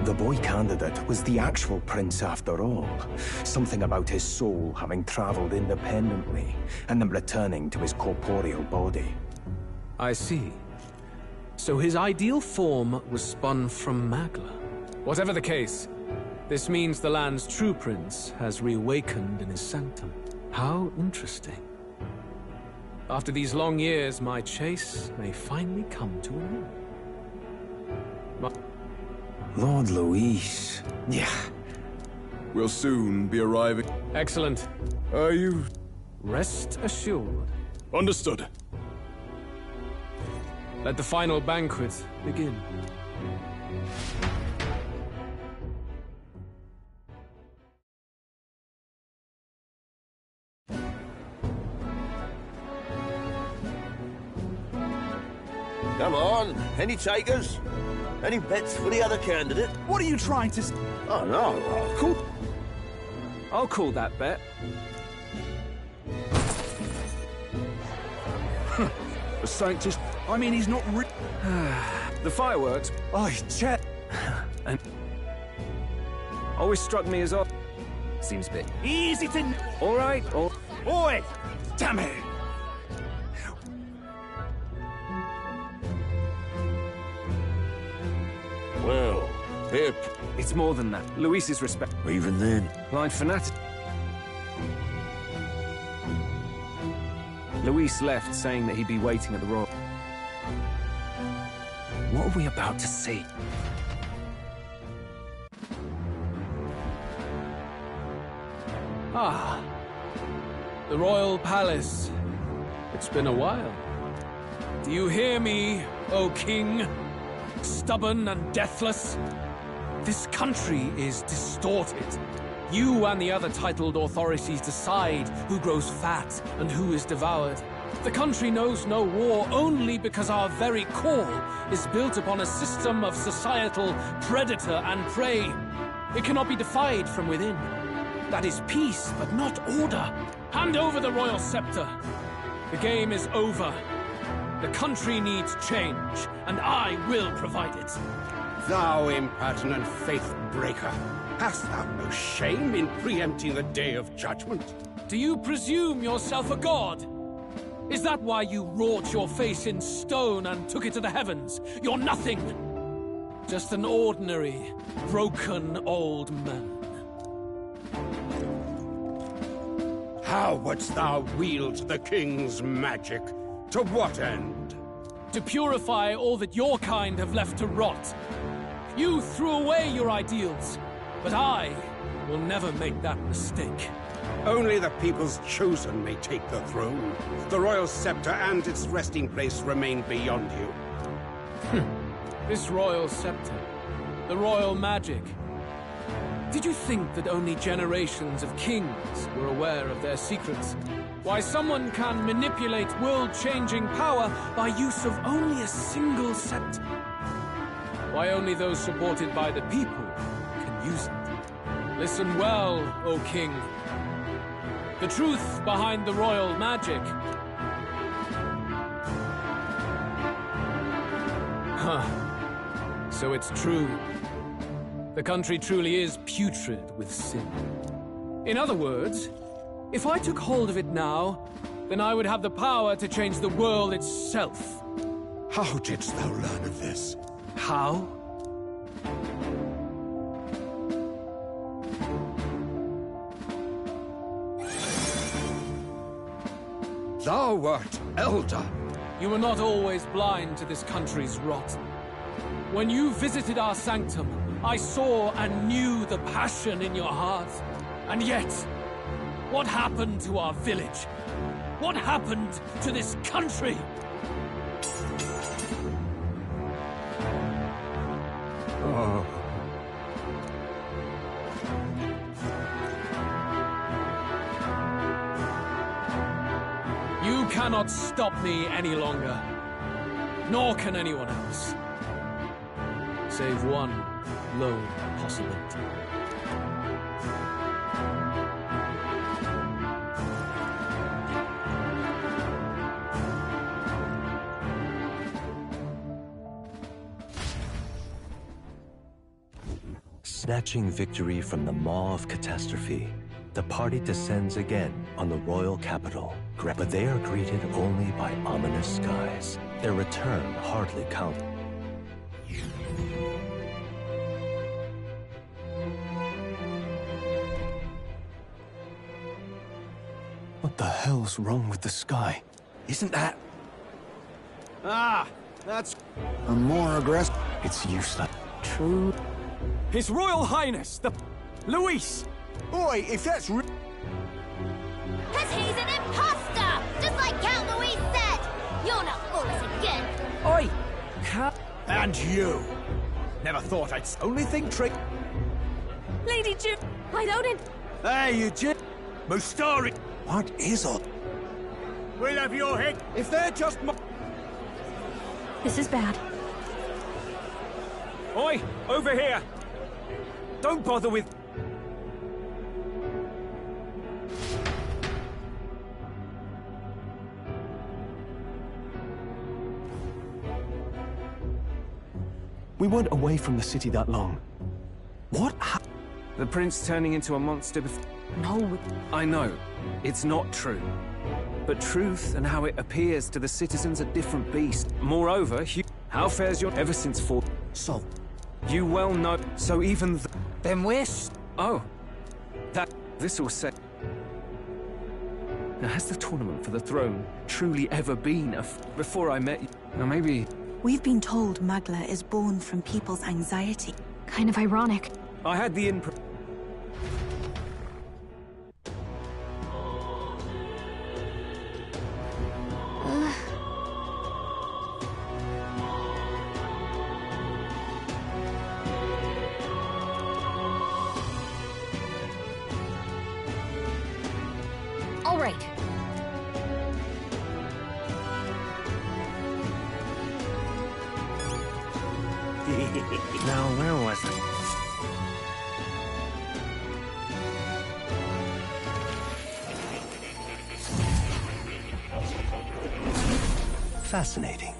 the boy candidate was the actual prince after all. Something about his soul having traveled independently, and then returning to his corporeal body.
I see. So his ideal form was spun from Magla. Whatever the case, this means the land's true prince has reawakened in his sanctum. How interesting. After these long years, my chase may finally come to an end.
Lord Luis... Yeah.
We'll soon be arriving.
Excellent.
Are you...
Rest assured.
Understood.
Let the final banquet begin.
Come on, any takers? Any bets for the other candidate?
What are you trying to...
Oh, no,
I'll call that bet.
The Sanctus... I mean, he's not
The fireworks... Oh, Chet... And... Always struck me as odd. Seems a bit...
Easy to...
All right,
Oi! Damn it! Well, here...
It's more than that. Luis's respect.
Even then...
Blind fanatic. Luis left saying that he'd be waiting at the Royal... What are we about to see?
Ah. The Royal Palace. It's been a while. Do you hear me, O King? Stubborn and deathless? This country is distorted. You and the other titled authorities decide who grows fat and who is devoured. The country knows no war only because our very core is built upon a system of societal predator and prey. It cannot be defied from within. That is peace, but not order. Hand over the royal scepter. The game is over. The country needs change, and I will provide it.
Thou impertinent faith breaker, hast thou no shame in preempting the day of judgment?
Do you presume yourself a god? Is that why you wrought your face in stone and took it to the heavens? You're nothing. Just an ordinary, broken old man.
How wouldst thou wield the king's magic? To what end?
To purify all that your kind have left to rot. You threw away your ideals, but I will never make that mistake.
Only the people's chosen may take the throne. The royal scepter and its resting place remain beyond you.
This royal scepter, the royal magic. Did you think that only generations of kings were aware of their secrets? Why someone can manipulate world-changing power by use of only a single scepter? Why only those supported by the people can use it? Listen well, O King. The truth behind the royal magic. So it's true. The country truly is putrid with sin. In other words, if I took hold of it now, then I would have the power to change the world itself.
How didst thou learn of this?
How?
Thou wert elder.
You were not always blind to this country's rot. When you visited our sanctum, I saw and knew the passion in your heart. And yet, what happened to our village? What happened to this country?
Oh.
You cannot stop me any longer. Nor can anyone else. Save one lone possibility.
Snatching victory from the maw of catastrophe, the party descends again on the royal capital, but they are greeted only by ominous skies. Their return hardly counted.
What the hell's wrong with the sky?
Isn't that...
Ah, that's...
A more aggressive...
It's useless.
True. His Royal Highness, the... Luis!
Oi, if that's...
Cause he's an imposter! Just like Count Luis said! You'll not fool us again!
Oi!
And you! Never thought I'd only think trick.
Lady Jim, I don't...
Hey, you Jim! Mustari!
What is it?
We'll have your head if they're just...
This is bad.
Oi! Over here! Don't bother with...
We weren't away from the city that long. What happened?
The prince turning into a monster
No.
I know. It's not true. But truth and how it appears to the citizens are different beasts. Moreover, how fares your... Ever since fall...
So...
You well know... So even
Then wish...
Oh. This all said... Now, has the tournament for the throne truly ever been before I met you? Now, maybe...
We've been told Magla is born from people's anxiety.
Kind of ironic.
I had the input...
All right.
Now, where was I? Fascinating.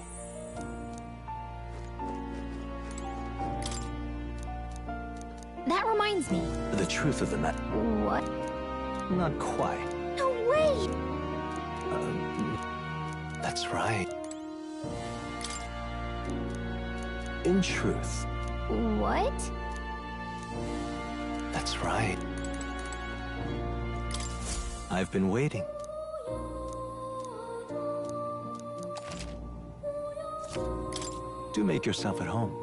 That reminds me.
The truth of the matter...
What?
Not quite.
No way!
That's right. In truth,
What?
that's right. I've been waiting. Do make yourself at home.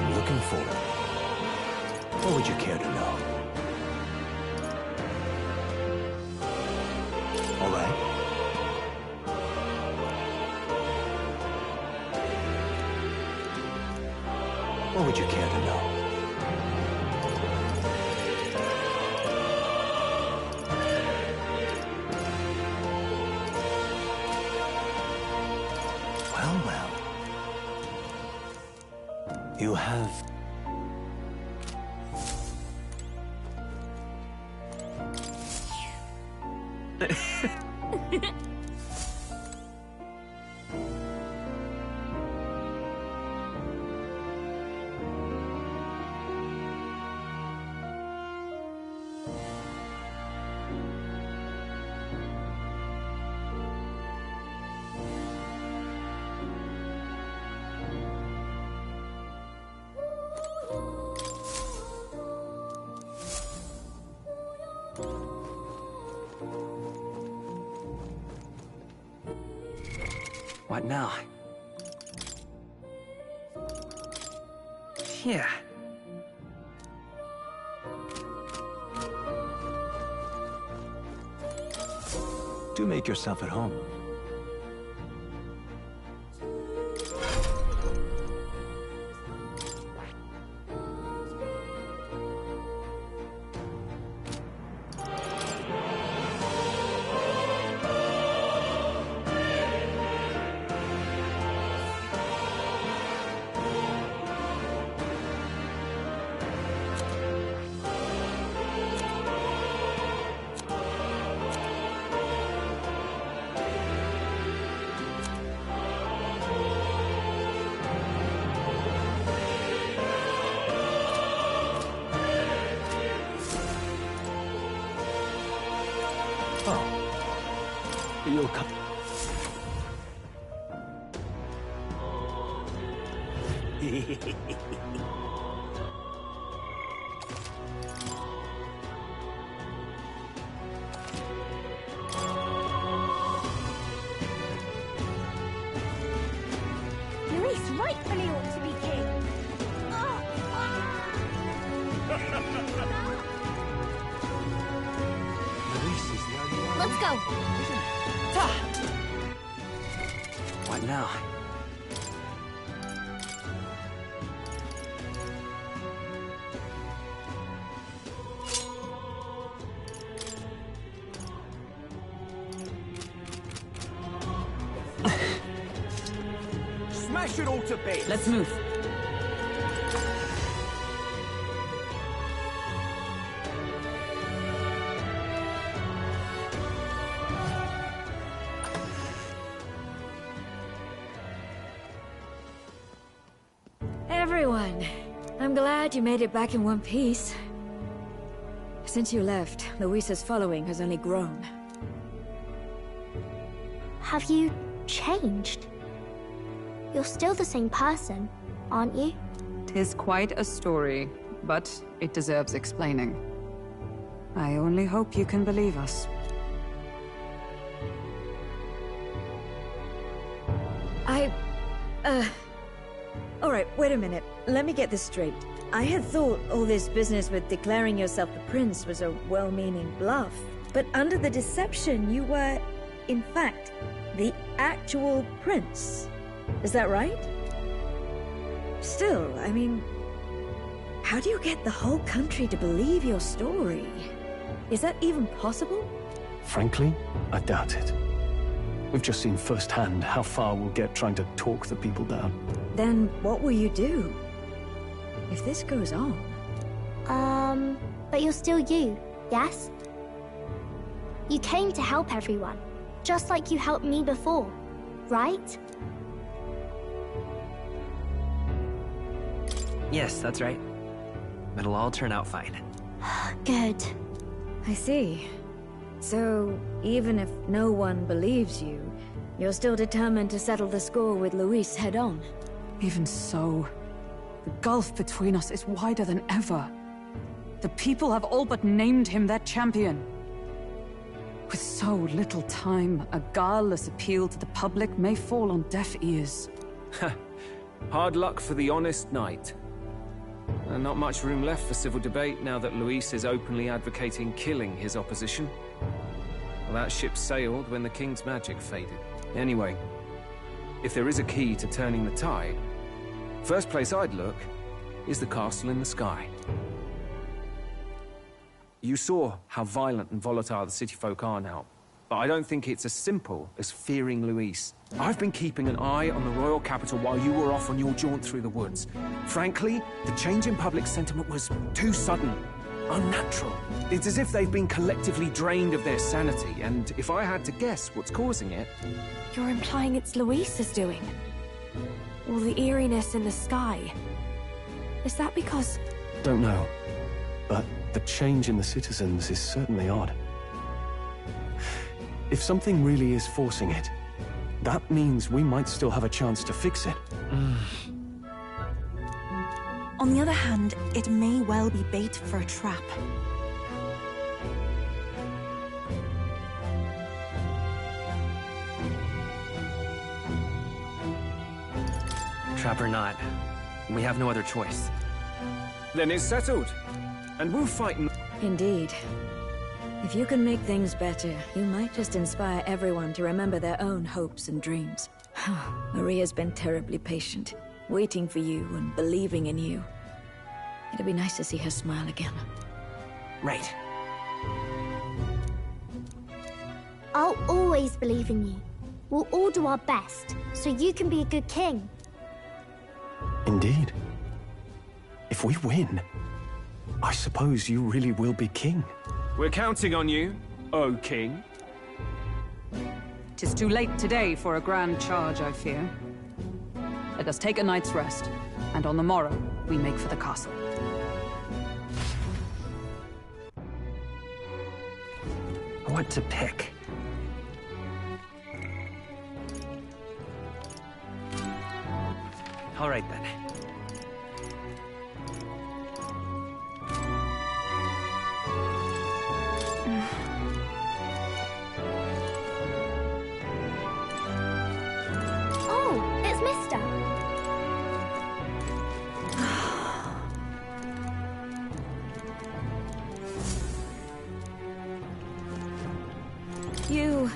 I'm looking for it. What would you care to know? All right. What would you care to know? You have...
What now? Here.
Do make yourself at home.
You'll come.
Luis rightfully ought to be king. Let's go.
What now?
Smash it all to bits.
Let's move.
Everyone, I'm glad you made it back in one piece. Since you left, Luis's following has only grown.
Have you changed? You're still the same person, aren't you?
'Tis quite a story, but it deserves explaining. I only hope you can believe us.
Alright, wait a minute. Let me get this straight. I had thought all this business with declaring yourself the prince was a well-meaning bluff. But under the deception, you were, in fact, the actual prince. Is that right? Still, I mean, how do you get the whole country to believe your story? Is that even possible?
Frankly, I doubt it. We've just seen firsthand how far we'll get trying to talk the people down.
Then what will you do if this goes on?
But you're still you, yes? You came to help everyone, just like you helped me before, right?
Yes, that's right. It'll all turn out fine.
Good.
I see. So, even if no one believes you, you're still determined to settle the score with Luis head-on?
Even so, the gulf between us is wider than ever. The people have all but named him their champion. With so little time, a guileless appeal to the public may fall on deaf ears.
Hard luck for the honest knight. Not much room left for civil debate now that Luis is openly advocating killing his opposition. Well, that ship sailed when the king's magic faded. Anyway, if there is a key to turning the tide, first place I'd look is the castle in the sky. You saw how violent and volatile the city folk are now. but I don't think it's as simple as fearing Luis. I've been keeping an eye on the royal capital while you were off on your jaunt through the woods. Frankly, the change in public sentiment was too sudden. Unnatural. It's as if they've been collectively drained of their sanity, and if I had to guess what's causing it...
You're implying it's Luis's doing? All the eeriness in the sky. Is that because...
Don't know, but the change in the citizens is certainly odd. If something really is forcing it, that means we might still have a chance to fix it.
On the other hand, it may well be bait for a trap.
Trap or not, we have no other choice.
Then it's settled. And we'll fight...
Indeed. If you can make things better, you might just inspire everyone to remember their own hopes and dreams. Maria's been terribly patient, waiting for you and believing in you. It'd be nice to see her smile again.
Right.
I'll always believe in you. We'll all do our best, so you can be a good king.
Indeed. If we win, I suppose you really will be king.
We're counting on you, O King.
'Tis too late today for a grand charge, I fear. Let us take a night's rest, and on the morrow, we make for the castle.
What to pick? All right, then.
Oh, it's Mister.
You...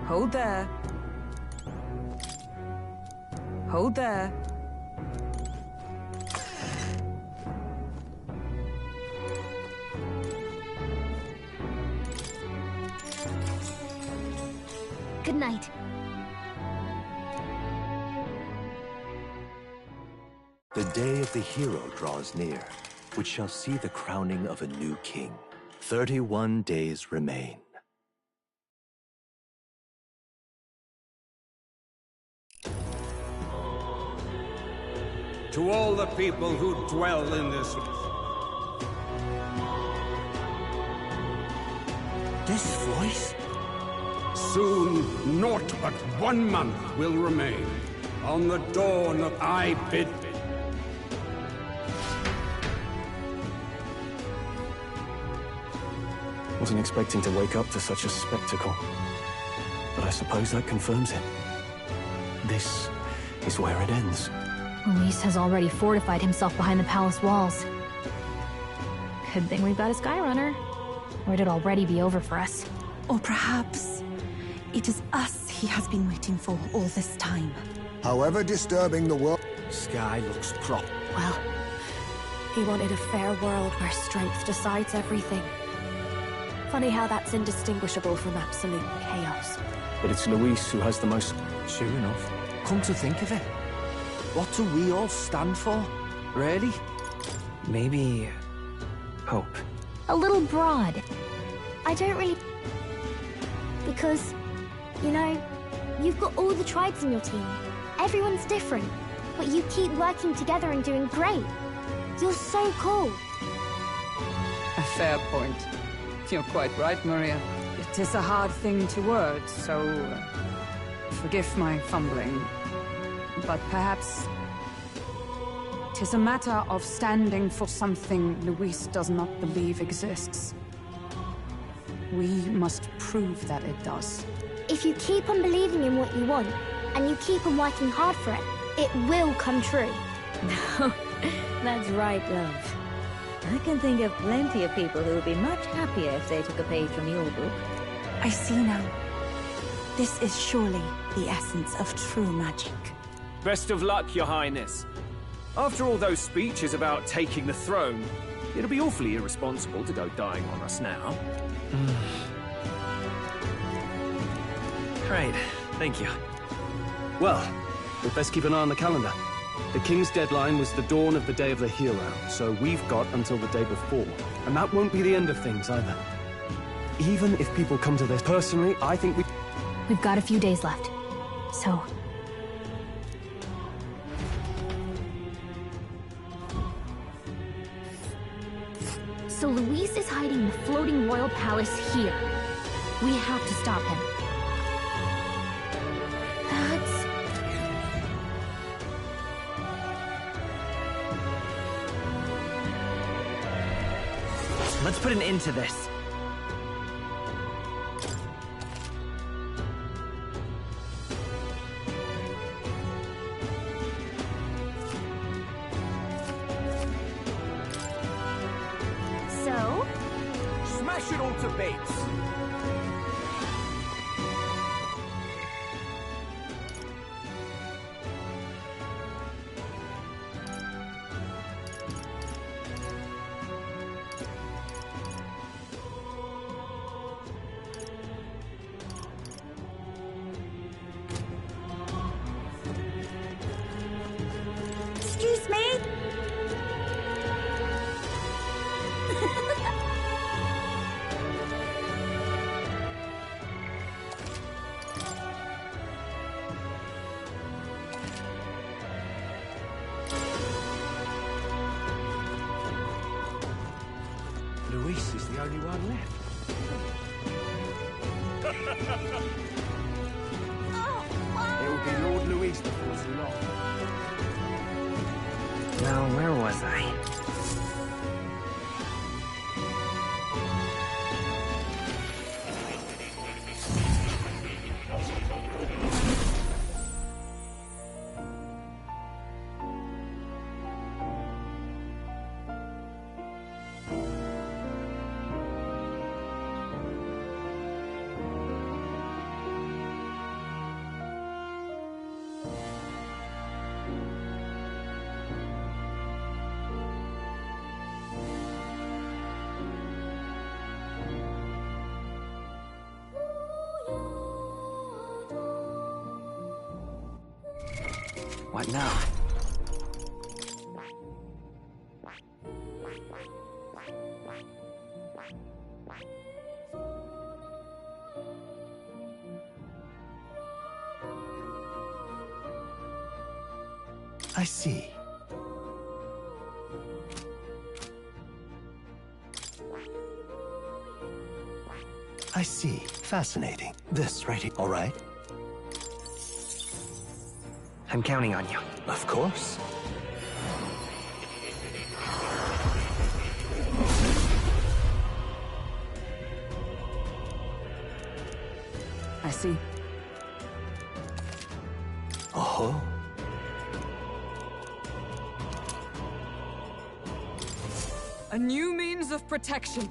Hold there. Hold there.
Good night.
The day of the hero draws near, which shall see the crowning of a new king. 31 days remain.
To all the people who dwell in this...
This voice?
Soon, naught but 1 month will remain. On the dawn of I bid...
Wasn't expecting to wake up to such a spectacle, but I suppose that confirms it. This is where it ends.
Luis has already fortified himself behind the palace walls. Good thing we've got a Skyrunner. Or it'd already be over for us.
Or perhaps it is us he has been waiting for all this time.
However disturbing the world...
Sky looks prop.
Well, he wanted a fair world where strength decides everything. Funny how that's indistinguishable from absolute chaos.
But it's Luis who has the most...
Sure enough. Come to think of it, what do we all stand for, really?
Maybe... hope.
A little broad.
I don't really... Because, you know, you've got all the tribes in your team. Everyone's different, but you keep working together and doing great. You're so cool.
A fair point. You're quite right, Maria. It is a hard thing to word, so... forgive my fumbling. But perhaps... 'tis a matter of standing for something Luis does not believe exists. We must prove that it does.
If you keep on believing in what you want, and you keep on working hard for it, it will come true.
No, that's right, love. I can think of plenty of people who would be much happier if they took a page from your book.
I see now. This is surely the essence of true magic.
Best of luck, Your Highness. After all those speeches about taking the throne, it'll be awfully irresponsible to go dying on us now.
Right, thank you.
Well, we'd best keep an eye on the calendar. The King's deadline was the dawn of the Day of the Hero, so we've got until the day before. And that won't be the end of things, either. Even if people come to this personally, I think
We've got a few days left. So... So Luis is hiding in the floating royal palace here. We have to stop him. That's...
Let's put an end to this.
So?
Smash it all to bits!
Excuse me?
Luis is the only one left. It will be Lord Luis before too long.
Now, where was I? What now?
I see. I see. Fascinating. This right here. All right.
I'm counting on you.
Of course.
I see.
Oh.
A new means of protection.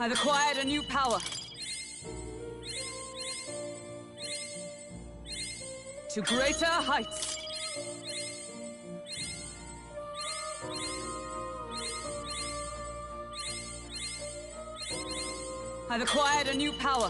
I've acquired a new power. To greater heights. I've acquired a new power.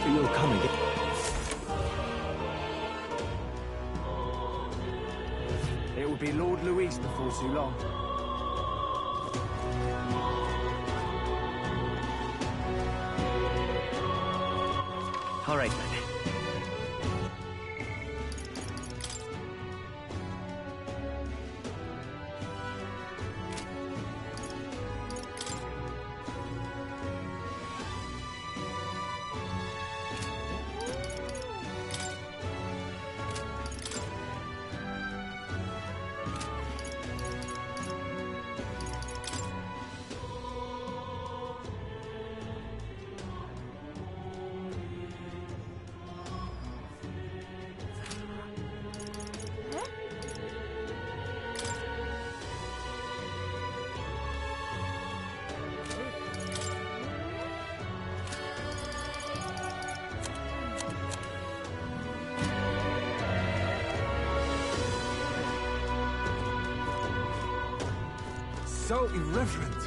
You'll come again.
It will be Lord Luis before too long. All right, then.
So irreverent.